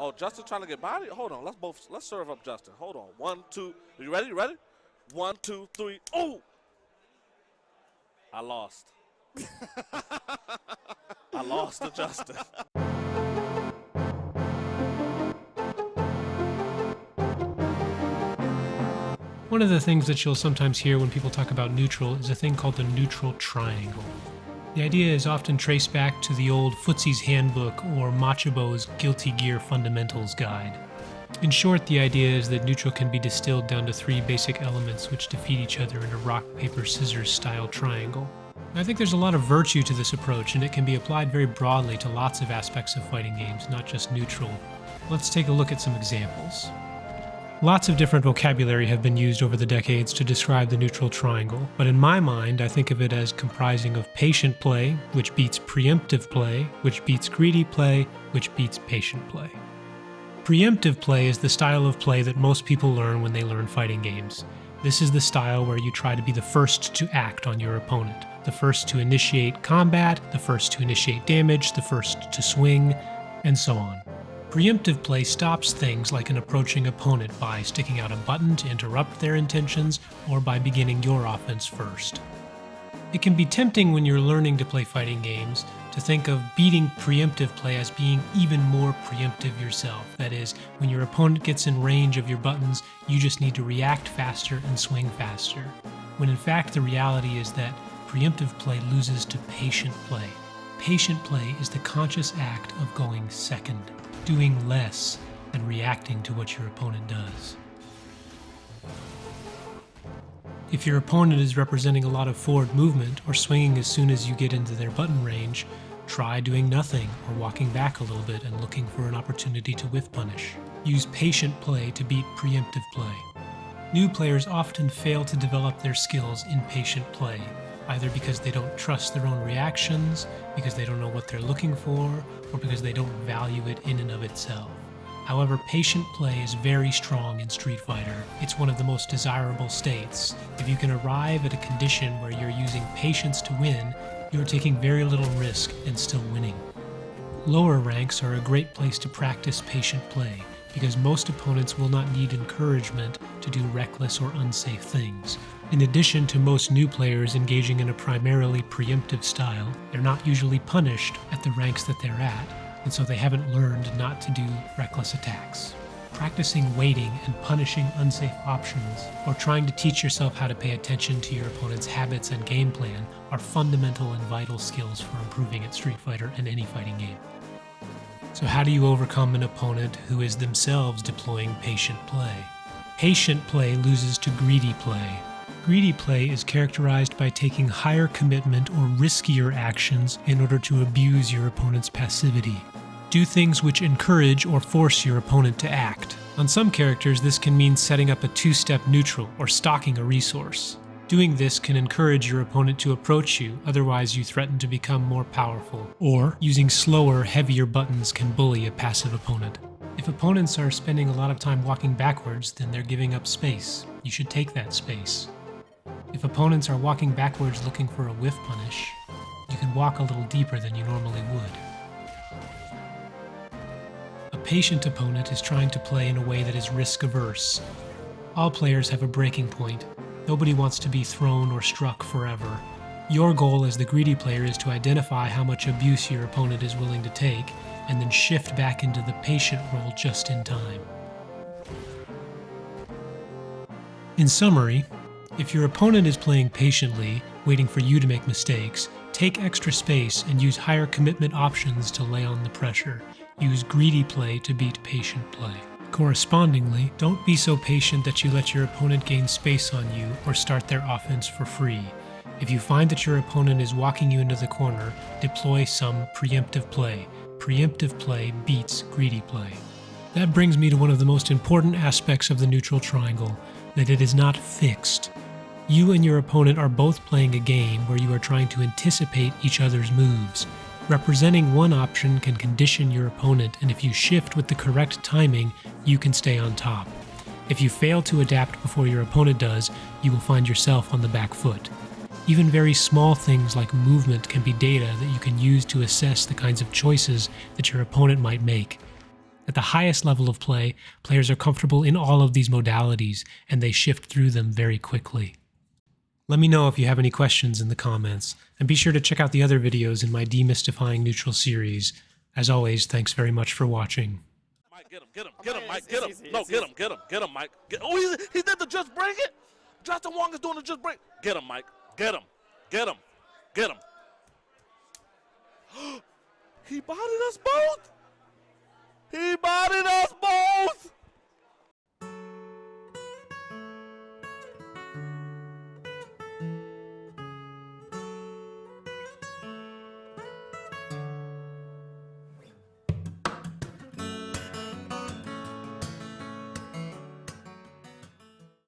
Oh, Justin trying to get body? Hold on. Let's serve up Justin. Hold on. One, two. You ready? You ready? One, two, three. Oh! I lost. I lost to Justin. One of the things that you'll sometimes hear when people talk about neutral is a thing called the neutral triangle. The idea is often traced back to the old Footsie's Handbook or Machabo's Guilty Gear Fundamentals Guide. In short, the idea is that neutral can be distilled down to three basic elements which defeat each other in a rock, paper, scissors style triangle. I think there's a lot of virtue to this approach, and it can be applied very broadly to lots of aspects of fighting games, not just neutral. Let's take a look at some examples. Lots of different vocabulary have been used over the decades to describe the neutral triangle, but in my mind, I think of it as comprising of patient play, which beats preemptive play, which beats greedy play, which beats patient play. Preemptive play is the style of play that most people learn when they learn fighting games. This is the style where you try to be the first to act on your opponent, the first to initiate combat, the first to initiate damage, the first to swing, and so on. Preemptive play stops things like an approaching opponent by sticking out a button to interrupt their intentions or by beginning your offense first. It can be tempting when you're learning to play fighting games to think of beating preemptive play as being even more preemptive yourself. That is, when your opponent gets in range of your buttons, you just need to react faster and swing faster. When in fact the reality is that preemptive play loses to patient play. Patient play is the conscious act of going second, doing less than reacting to what your opponent does. If your opponent is representing a lot of forward movement or swinging as soon as you get into their button range, try doing nothing or walking back a little bit and looking for an opportunity to whiff punish. Use patient play to beat preemptive play. New players often fail to develop their skills in patient play, either because they don't trust their own reactions, because they don't know what they're looking for, or because they don't value it in and of itself. However, patient play is very strong in Street Fighter. It's one of the most desirable states. If you can arrive at a condition where you're using patience to win, you're taking very little risk and still winning. Lower ranks are a great place to practice patient play, because most opponents will not need encouragement to do reckless or unsafe things. In addition to most new players engaging in a primarily preemptive style, they're not usually punished at the ranks that they're at, and so they haven't learned not to do reckless attacks. Practicing waiting and punishing unsafe options, or trying to teach yourself how to pay attention to your opponent's habits and game plan are fundamental and vital skills for improving at Street Fighter and any fighting game. So how do you overcome an opponent who is themselves deploying patient play? Patient play loses to greedy play. Greedy play is characterized by taking higher commitment or riskier actions in order to abuse your opponent's passivity. Do things which encourage or force your opponent to act. On some characters, this can mean setting up a two-step neutral or stocking a resource. Doing this can encourage your opponent to approach you, otherwise you threaten to become more powerful. Or, using slower, heavier buttons can bully a passive opponent. If opponents are spending a lot of time walking backwards, then they're giving up space. You should take that space. If opponents are walking backwards looking for a whiff punish, you can walk a little deeper than you normally would. A patient opponent is trying to play in a way that is risk-averse. All players have a breaking point. Nobody wants to be thrown or struck forever. Your goal as the greedy player is to identify how much abuse your opponent is willing to take, and then shift back into the patient role just in time. In summary, if your opponent is playing patiently, waiting for you to make mistakes, take extra space and use higher commitment options to lay on the pressure. Use greedy play to beat patient play. Correspondingly, don't be so patient that you let your opponent gain space on you or start their offense for free. If you find that your opponent is walking you into the corner, deploy some preemptive play. Preemptive play beats greedy play. That brings me to one of the most important aspects of the neutral triangle, that it is not fixed. You and your opponent are both playing a game where you are trying to anticipate each other's moves. Representing one option can condition your opponent, and if you shift with the correct timing, you can stay on top. If you fail to adapt before your opponent does, you will find yourself on the back foot. Even very small things like movement can be data that you can use to assess the kinds of choices that your opponent might make. At the highest level of play, players are comfortable in all of these modalities, and they shift through them very quickly. Let me know if you have any questions in the comments, and be sure to check out the other videos in my Demystifying Neutral series. As always, thanks very much for watching. Mike, get him, Mike, get him. No, get him, Mike. Oh, he did the just bring it? Justin Wong is doing the just bring. Get him, Mike. Get him. He bodied us both.